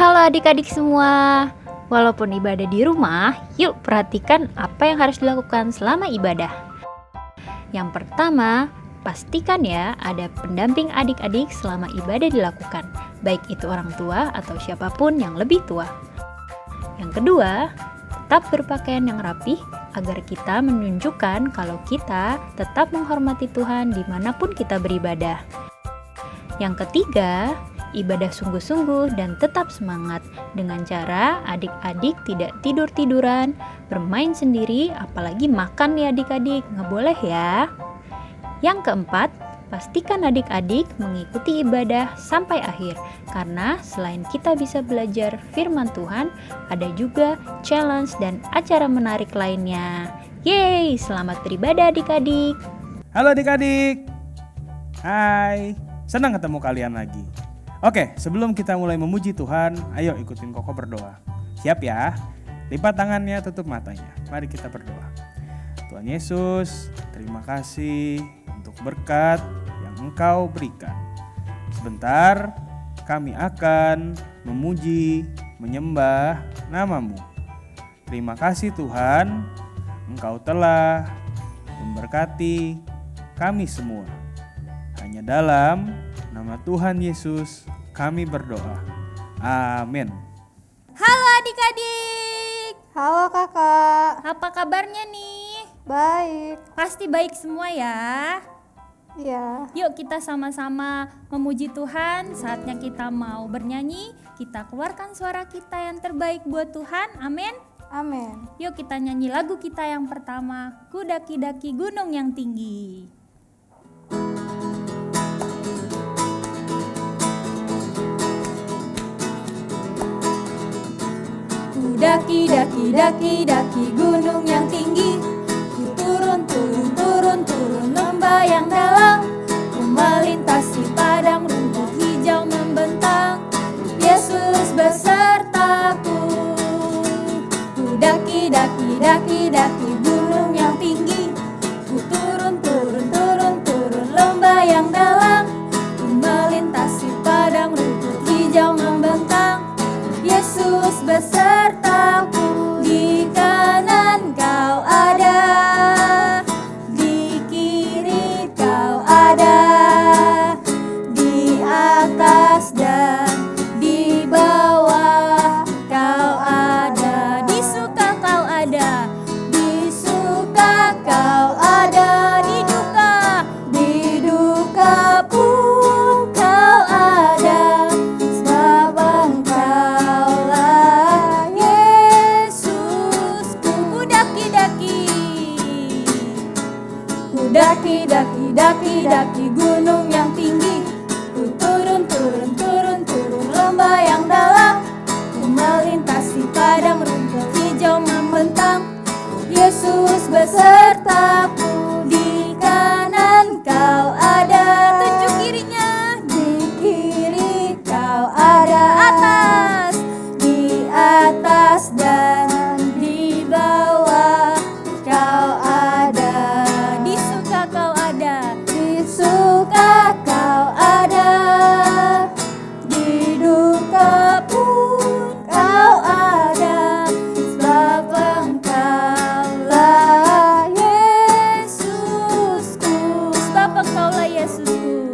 Halo adik-adik semua. Walaupun ibadah di rumah, yuk perhatikan apa yang harus dilakukan selama ibadah. Yang pertama, pastikan ya ada pendamping adik-adik selama ibadah dilakukan, baik itu orang tua atau siapapun yang lebih tua. Yang kedua, tetap berpakaian yang rapih agar kita menunjukkan kalau kita tetap menghormati Tuhan dimanapun kita beribadah. Yang ketiga, ibadah sungguh-sungguh dan tetap semangat dengan cara adik-adik tidak tidur-tiduran, bermain sendiri, apalagi makan ya adik-adik, nggak boleh ya. Yang keempat, pastikan adik-adik mengikuti ibadah sampai akhir, karena selain kita bisa belajar firman Tuhan, ada juga challenge dan acara menarik lainnya. Yeay, selamat beribadah adik-adik. Halo adik-adik. Hai, senang ketemu kalian lagi. Oke, sebelum kita mulai memuji Tuhan, ayo ikutin Koko berdoa. Siap ya? Lipat tangannya, tutup matanya. Mari kita berdoa. Tuhan Yesus, terima kasih untuk berkat yang Engkau berikan. Sebentar, kami akan memuji, menyembah nama-Mu. Terima kasih Tuhan, Engkau telah memberkati kami semua. Hanya dalam nama Tuhan Yesus kami berdoa. Amin. Halo adik-adik. Halo kakak. Apa kabarnya nih? Baik. Pasti baik semua ya. Iya. Yuk kita sama-sama memuji Tuhan. Saatnya kita mau bernyanyi. Kita keluarkan suara kita yang terbaik buat Tuhan. Amin. Amin. Yuk kita nyanyi lagu kita yang pertama. Ku daki-daki gunung yang tinggi. Ku daki-daki gunung yang tinggi. Ku turun lembah yang dalam. Ku melintasi padang rumput hijau membentang. Yesus besertaku. Ku daki-daki gunung yang tinggi. Ku turun lembah yang dalam. Ku melintasi padang rumput hijau membentang. Yesus besertaku, di kanan kau ada, di kiri kau ada, di atas dan di bawah kau ada, di suka kau ada, di suka kau ada, di duka pun kau ada, sebab Engkaulah Yesusku. Ku daki-daki gunung yang tinggi. Ku turun lembah yang dalam. Ku melintasi padang rumput hijau membentang. Yesus besertaku, di kanan kau ada, tunjuk kirinya, di kiri kau ada, di atas dan di bawah kau ada, di suka kau ada, di duka pun kau ada, sebab Engkaulah Yesusku, sebab Engkaulah Yesusku,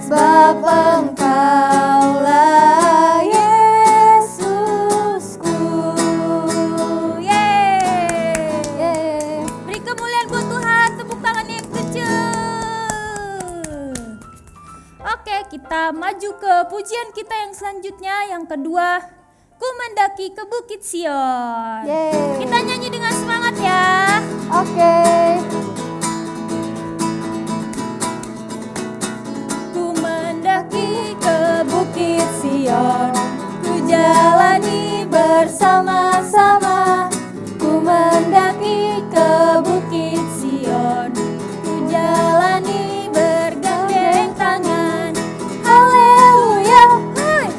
sebab Engkaulah Yesusku. Yeay. Beri kemuliaan buat Tuhan, tepuk tangan yang kenceng. Oke, kita maju ke pujian kita yang selanjutnya, yang kedua. Ku mendaki ke Bukit Sion. Yeay. Kita nyanyi dengan semangat ya. Oke. Ku mendaki ke Bukit Sion, ku jalani bersama-sama. Ku mendaki ke Bukit Sion, ku jalani bergandeng tangan. Haleluya,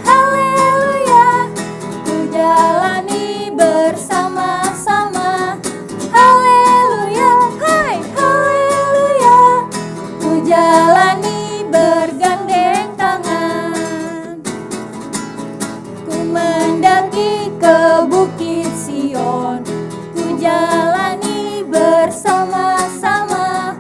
haleluya. Ku jalani bersama-sama. Haleluya, haleluya. Ku jalani bergandeng tangan. mendaki ke Bukit Sion, ku jalani bersama-sama.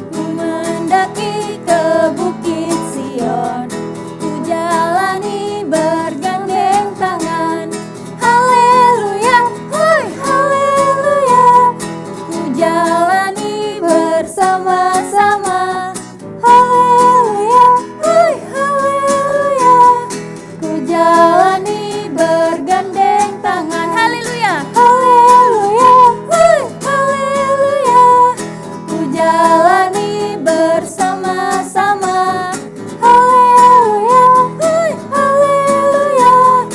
Ku mendaki ke Bukit Sion, ku jalani bergandeng tangan. Haleluya, hoi haleluya, ku jalani bersama-sama. Haleluya, hoi haleluya, ku jalani bergandeng tangan. Haleluya, haleluya, hoi haleluya, ku jalani bersama-sama. Haleluya, hoi haleluya,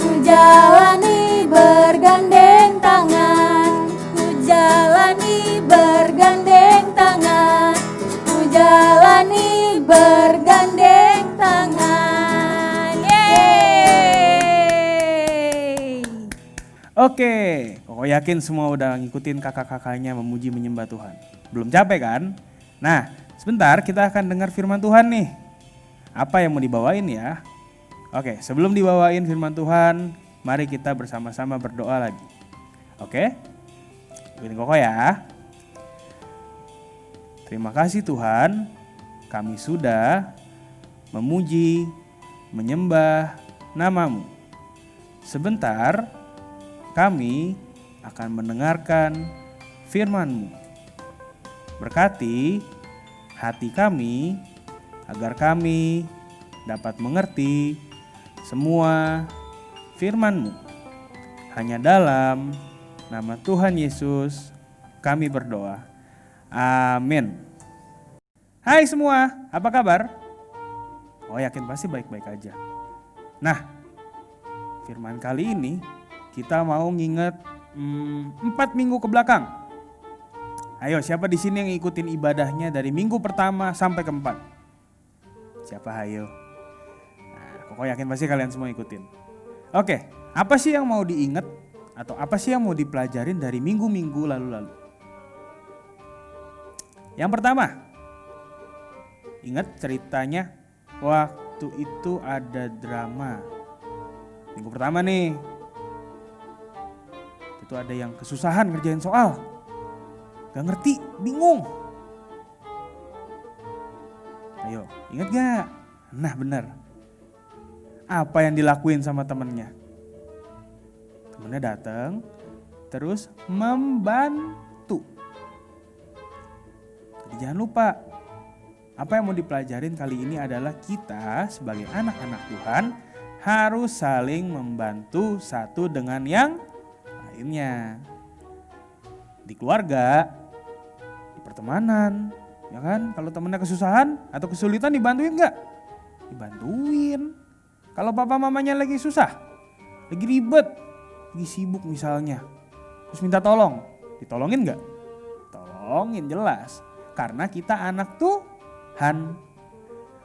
ku jalani bergandeng tangan. Ku jalani bergandeng tangan. Ku jalani bergandeng tangan. Yeay. Oke, Koko yakin semua udah ngikutin kakak-kakaknya memuji menyembah Tuhan. Belum capek kan? Nah, sebentar kita akan dengar firman Tuhan nih. Apa yang mau dibawain ya? Oke, sebelum dibawain firman Tuhan, mari kita bersama-sama berdoa lagi. Oke? Ikutin Koko ya. Terima kasih Tuhan, kami sudah memuji, menyembah nama-Mu. Sebentar, kami akan mendengarkan firman-Mu. Berkati hati kami, agar kami dapat mengerti semua firman-Mu. Hanya dalam nama Tuhan Yesus kami berdoa. Amin. Hai semua, apa kabar? Oh yakin pasti baik-baik aja. Nah, firman kali ini kita mau nginget 4 minggu ke belakang. Ayo, siapa di sini yang ngikutin ibadahnya dari minggu pertama sampai keempat? Siapa ayo? Nah, Koko yakin pasti kalian semua ikutin. Oke, apa sih yang mau diinget atau apa sih yang mau dipelajarin dari minggu-minggu lalu-lalu? Yang pertama, ingat ceritanya waktu itu ada drama. Minggu pertama nih, itu ada yang kesusahan ngerjain soal. Gak ngerti, bingung. Ayo, ingat gak? Nah bener. Apa yang dilakuin sama temennya? Temennya datang, terus membantu. Jadi jangan lupa, apa yang mau dipelajarin kali ini adalah kita sebagai anak-anak Tuhan harus saling membantu satu dengan yang lainnya. Di keluarga, di pertemanan, ya kan? Kalau temennya kesusahan atau kesulitan dibantuin gak? Dibantuin. Kalau papa mamanya lagi susah, lagi ribet, lagi sibuk misalnya, terus minta tolong, ditolongin gak? Tolongin jelas. Karena kita anak Tuhan.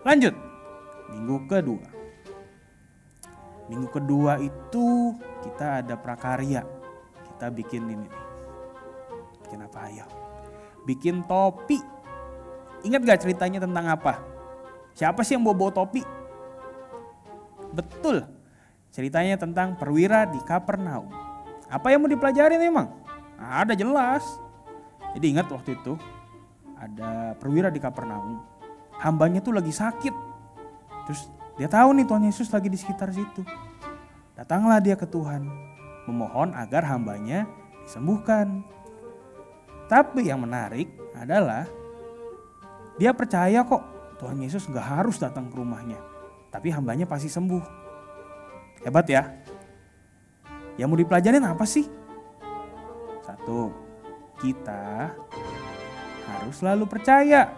Lanjut, minggu kedua. Minggu kedua itu kita ada prakarya. Kita bikin ini nih. Bikin apa ayo? Bikin topi. Ingat gak ceritanya tentang apa? Siapa sih yang bawa topi? Betul, ceritanya tentang perwira di Kapernaum. Apa yang mau dipelajarin emang? Ada jelas. Jadi ingat waktu itu ada perwira di Kapernaum, hambanya tuh lagi sakit. Terus dia tahu nih Tuhan Yesus lagi di sekitar situ. Datanglah dia ke Tuhan, memohon agar hambanya disembuhkan. Tapi yang menarik adalah dia percaya kok Tuhan Yesus gak harus datang ke rumahnya, tapi hambanya pasti sembuh. Hebat ya. Yang mau dipelajarin apa sih? Satu, kita harus selalu percaya.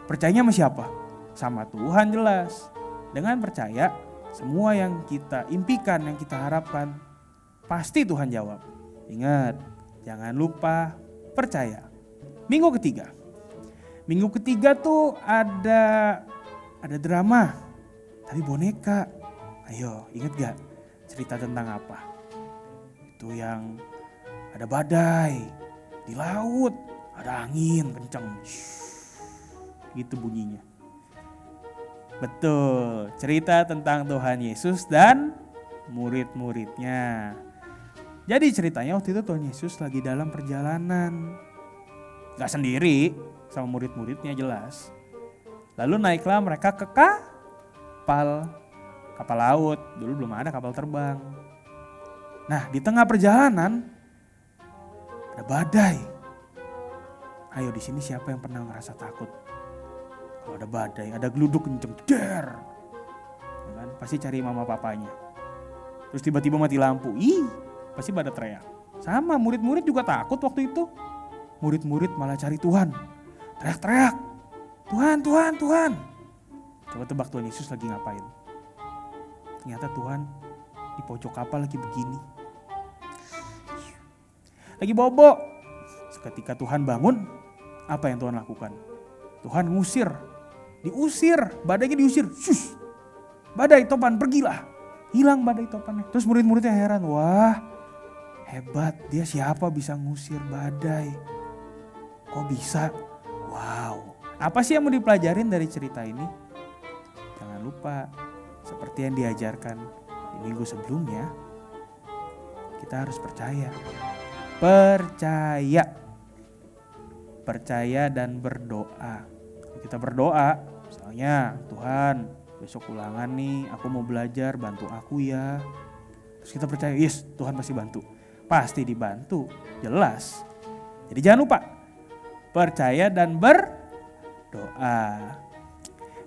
Percayanya sama siapa? Sama Tuhan jelas. Dengan percaya, semua yang kita impikan, yang kita harapkan, pasti Tuhan jawab. Ingat, jangan lupa percaya. Minggu ketiga. Minggu ketiga tuh ada drama, tapi boneka. Ayo, ingat gak cerita tentang apa? Itu yang ada badai di laut, ada angin kenceng, gitu bunyinya. Betul, cerita tentang Tuhan Yesus dan murid-muridnya. Jadi ceritanya waktu itu Tuhan Yesus lagi dalam perjalanan. Gak sendiri, sama murid-muridnya jelas. Lalu naiklah mereka ke kapal laut. Dulu belum ada kapal terbang. Nah, di tengah perjalanan ada badai. Ayo, di sini siapa yang pernah ngerasa takut? Kalau ada badai, ada geluduk kenceng, der. Ya kan? Pasti cari mama papanya. Terus tiba-tiba mati lampu. Pasti pada teriak. Sama, murid-murid juga takut waktu itu. Murid-murid malah cari Tuhan. Teriak-teriak. Tuhan, Tuhan, Tuhan. Coba tebak Tuhan Yesus lagi ngapain? Ternyata Tuhan di pojok kapal lagi begini. Lagi bobo. Seketika Tuhan bangun, apa yang Tuhan lakukan? Tuhan ngusir. Diusir, badainya diusir. Shush. Badai topan pergilah. Hilang badai topannya. Terus murid-muridnya heran. Wah, hebat, dia siapa bisa ngusir badai? Kok bisa? Wow. Apa sih yang mau dipelajarin dari cerita ini? Jangan lupa, seperti yang diajarkan di minggu sebelumnya, kita harus percaya. Percaya dan berdoa. Kita berdoa, misalnya, Tuhan, besok ulangan nih, aku mau belajar, bantu aku ya. Terus kita percaya, yes, Tuhan pasti bantu. Pasti dibantu, jelas. Jadi jangan lupa, percaya dan berdoa.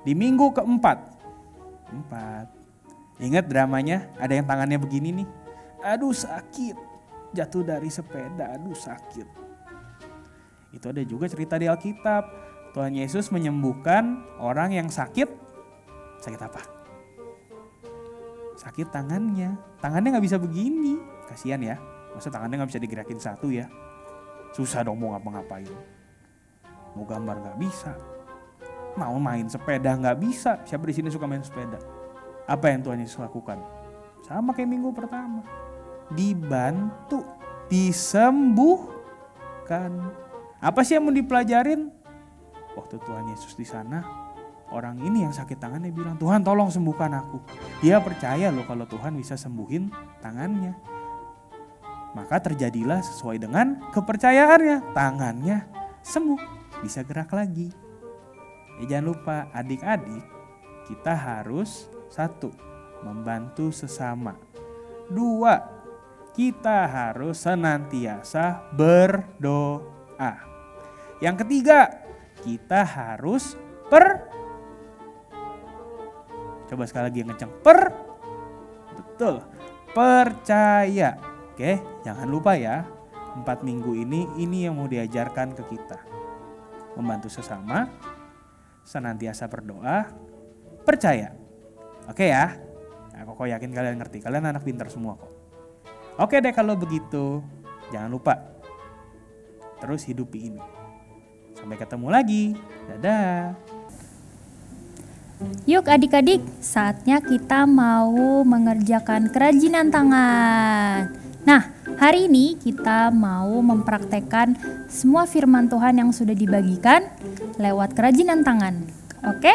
Di minggu keempat, ingat dramanya, ada yang tangannya begini nih. Aduh sakit, jatuh dari sepeda, aduh sakit. Itu ada juga cerita di Alkitab. Tuhan Yesus menyembuhkan orang yang sakit. Sakit apa? Sakit tangannya. Tangannya gak bisa begini. Kasian ya. Masa tangannya gak bisa digerakin satu ya. Susah dong mau ngapa-ngapain. Mau gambar gak bisa. Mau main sepeda gak bisa. Siapa di sini suka main sepeda? Apa yang Tuhan Yesus lakukan? Sama kayak minggu pertama. Dibantu. Disembuhkan. Apa sih yang mau dipelajarin? Waktu Tuhan Yesus di sana, orang ini yang sakit tangannya bilang, Tuhan tolong sembuhkan aku. Dia percaya loh kalau Tuhan bisa sembuhin tangannya. Maka terjadilah sesuai dengan kepercayaannya. Tangannya sembuh, bisa gerak lagi. Jangan lupa adik-adik, kita harus 1, membantu sesama. 2, kita harus senantiasa berdoa. Yang ketiga, kita harus coba sekali lagi yang kencang. Betul. Percaya. Oke, jangan lupa ya. 4 minggu ini yang mau diajarkan ke kita. Membantu sesama, senantiasa berdoa, percaya. Oke ya. Nah, Koko yakin kalian ngerti. Kalian anak pintar semua kok. Oke deh kalau begitu. Jangan lupa terus hidupi ini. Sampai ketemu lagi. Dadah. Yuk adik-adik, saatnya kita mau mengerjakan kerajinan tangan. Nah, hari ini kita mau mempraktekkan semua firman Tuhan yang sudah dibagikan lewat kerajinan tangan. Oke?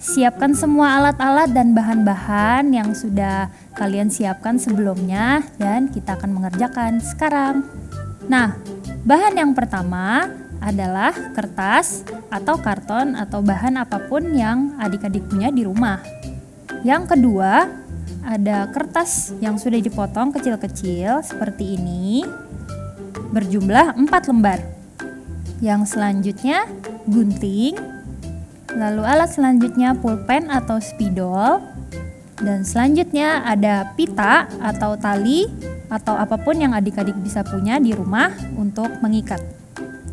Siapkan semua alat-alat dan bahan-bahan yang sudah kalian siapkan sebelumnya dan kita akan mengerjakan sekarang. Nah, bahan yang pertama adalah kertas atau karton atau bahan apapun yang adik-adik punya di rumah. Yang kedua, ada kertas yang sudah dipotong kecil-kecil seperti ini, berjumlah 4 lembar. Yang selanjutnya gunting, lalu alat selanjutnya pulpen atau spidol, dan selanjutnya ada pita atau tali atau apapun yang adik-adik bisa punya di rumah untuk mengikat.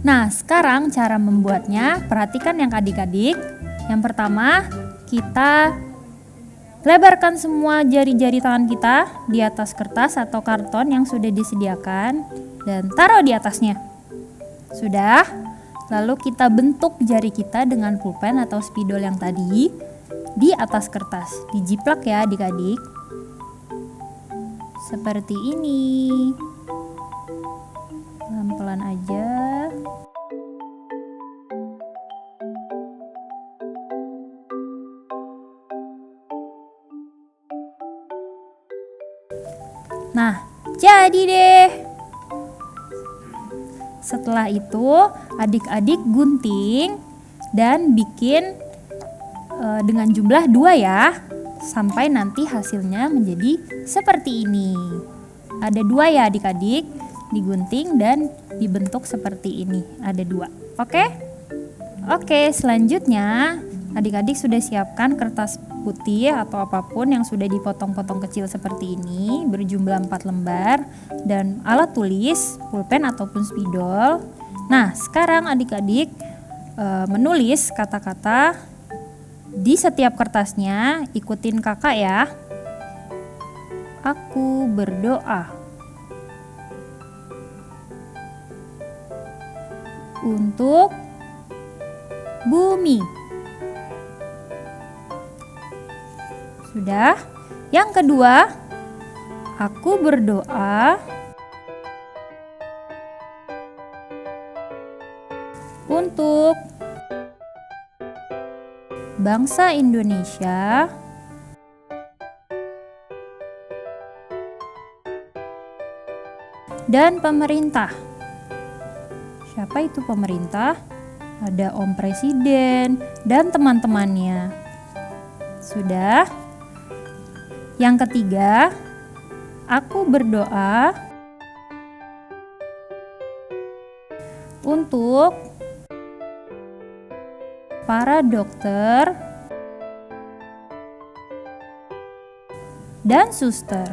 Nah, sekarang cara membuatnya, perhatikan yang adik-adik. Yang pertama, kita lebarkan semua jari-jari tangan kita di atas kertas atau karton yang sudah disediakan dan taruh di atasnya. Sudah? Lalu kita bentuk jari kita dengan pulpen atau spidol yang tadi di atas kertas. Dijiplak ya adik-adik. Seperti ini. Pelan-pelan aja. Nah, jadi deh. Setelah itu adik-adik gunting dan bikin dengan jumlah 2 ya, sampai nanti hasilnya menjadi seperti ini. Ada 2 ya adik-adik, digunting dan dibentuk seperti ini. Ada 2. Oke, selanjutnya adik-adik sudah siapkan kertas putih atau apapun yang sudah dipotong-potong kecil seperti ini, berjumlah 4 lembar, dan alat tulis, pulpen ataupun spidol. Nah, sekarang adik-adik menulis kata-kata di setiap kertasnya. Ikutin kakak ya. Aku berdoa untuk bumi. Sudah? Yang kedua, aku berdoa untuk bangsa Indonesia dan pemerintah. Siapa itu pemerintah? Ada Om Presiden dan teman-temannya. Sudah? Yang ketiga, aku berdoa untuk para dokter dan suster.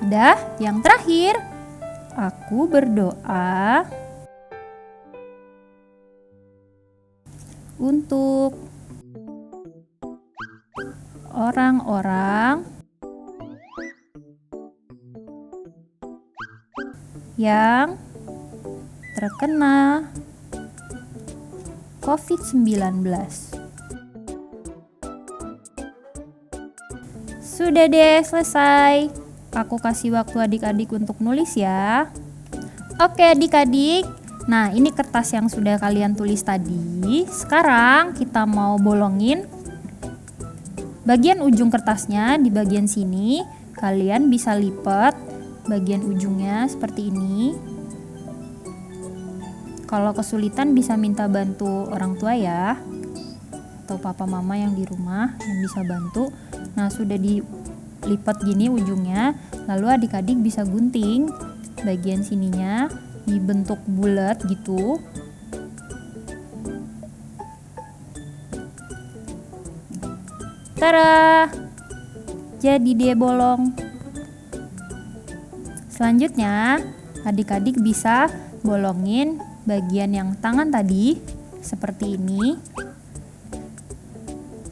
Sudah? Yang terakhir, aku berdoa untuk orang-orang yang terkena COVID-19. Sudah deh, selesai. Aku kasih waktu adik-adik untuk nulis ya. Oke adik-adik, nah ini kertas yang sudah kalian tulis tadi. Sekarang kita mau bolongin bagian ujung kertasnya. Di bagian sini kalian bisa lipat bagian ujungnya seperti ini. Kalau kesulitan bisa minta bantu orang tua ya, atau papa mama yang di rumah yang bisa bantu. Nah, sudah dilipat gini ujungnya, lalu adik-adik bisa gunting bagian sininya dibentuk bulat gitu. Tada! Jadi dia bolong. Selanjutnya, adik-adik bisa bolongin bagian yang tangan tadi seperti ini.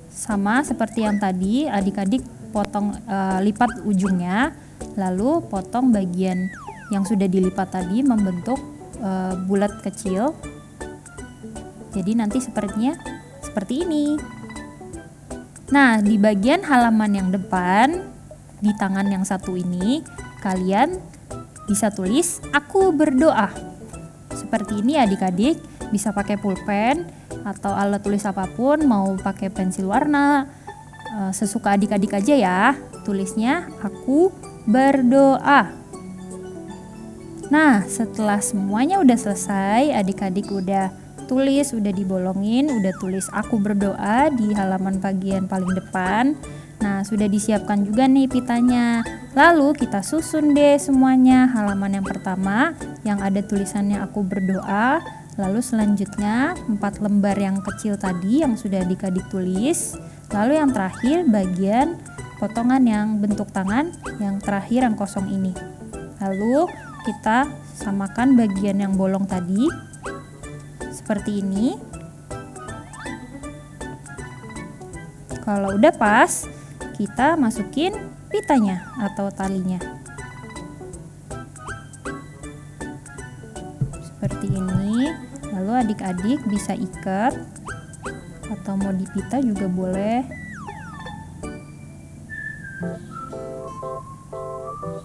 Sama seperti yang tadi, adik-adik potong lipat ujungnya, lalu potong bagian yang sudah dilipat tadi membentuk bulat kecil. Jadi nanti sepertinya seperti ini. Nah, di bagian halaman yang depan, di tangan yang satu ini, kalian bisa tulis aku berdoa. Seperti ini adik-adik, bisa pakai pulpen atau alat tulis apapun, mau pakai pensil warna, sesuka adik-adik aja ya. Tulisnya aku berdoa. Nah, setelah semuanya udah selesai, adik-adik udah tulis, udah dibolongin, udah tulis aku berdoa di halaman bagian paling depan. Nah, sudah disiapkan juga nih pitanya. Lalu kita susun deh semuanya. Halaman yang pertama yang ada tulisannya aku berdoa. Lalu selanjutnya 4 lembar yang kecil tadi yang sudah adik-adik tulis. Lalu yang terakhir bagian potongan yang bentuk tangan yang terakhir yang kosong ini. Lalu kita samakan bagian yang bolong tadi seperti ini. Kalau udah pas, kita masukin pitanya atau talinya seperti ini. Lalu adik-adik bisa ikat atau mau dipita juga boleh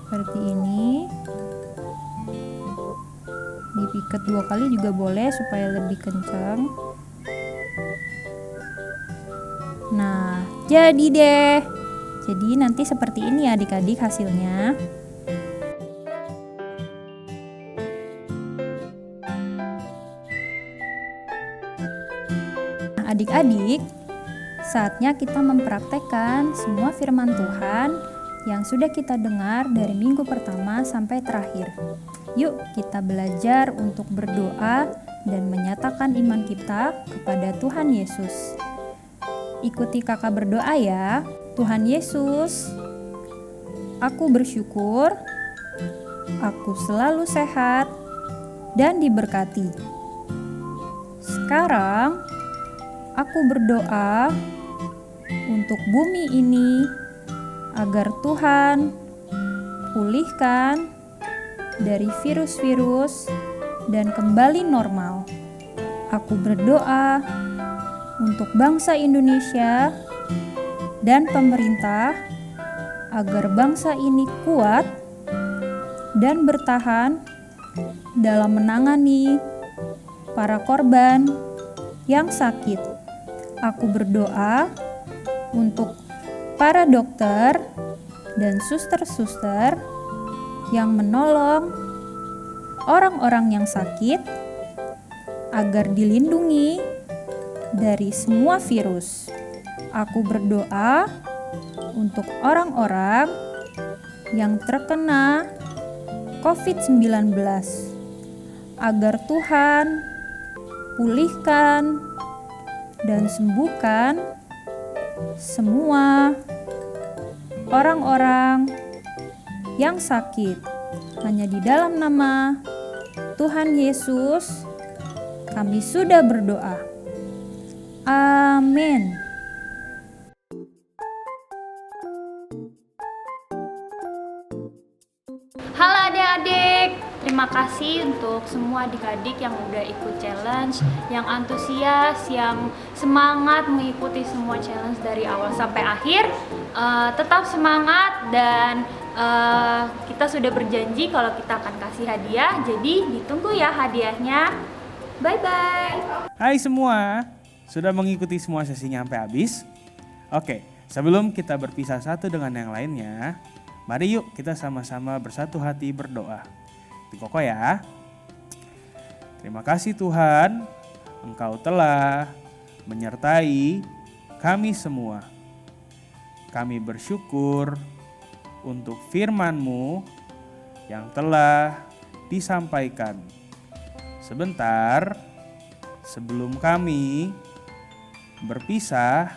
seperti ini. Diikat 2 kali juga boleh supaya lebih kencang. Nah, Jadi deh. Jadi nanti seperti ini ya adik-adik hasilnya. Nah, adik-adik, saatnya kita mempraktekkan semua firman Tuhan yang sudah kita dengar dari minggu pertama sampai terakhir. Yuk kita belajar untuk berdoa dan menyatakan iman kita kepada Tuhan Yesus. Ikuti kakak berdoa ya. Tuhan Yesus, aku bersyukur, aku selalu sehat dan diberkati. Sekarang, aku berdoa untuk bumi ini agar Tuhan pulihkan dari virus-virus dan kembali normal. Aku berdoa untuk bangsa Indonesia dan pemerintah agar bangsa ini kuat dan bertahan dalam menangani para korban yang sakit. Aku berdoa untuk para dokter dan suster-suster yang menolong orang-orang yang sakit agar dilindungi dari semua virus. Aku berdoa untuk orang-orang yang terkena COVID-19 agar Tuhan pulihkan dan sembuhkan semua orang-orang yang sakit. Hanya di dalam nama Tuhan Yesus kami sudah berdoa. Amin. Halo adik-adik, terima kasih untuk semua adik-adik yang udah ikut challenge, yang antusias, yang semangat mengikuti semua challenge dari awal sampai akhir. Tetap semangat dan kita sudah berjanji kalau kita akan kasih hadiah, jadi ditunggu ya hadiahnya. Bye-bye. Hai semua, sudah mengikuti semua sesinya sampai habis? Oke, sebelum kita berpisah satu dengan yang lainnya, mari yuk kita sama-sama bersatu hati berdoa. Di Koko ya. Terima kasih Tuhan, Engkau telah menyertai kami semua. Kami bersyukur untuk firman-Mu yang telah disampaikan. Sebentar sebelum kami berpisah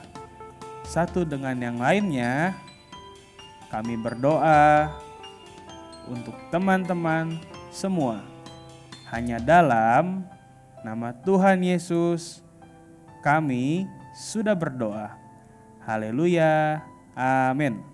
satu dengan yang lainnya, kami berdoa untuk teman-teman semua. Hanya dalam nama Tuhan Yesus kami sudah berdoa. Haleluya. Amin.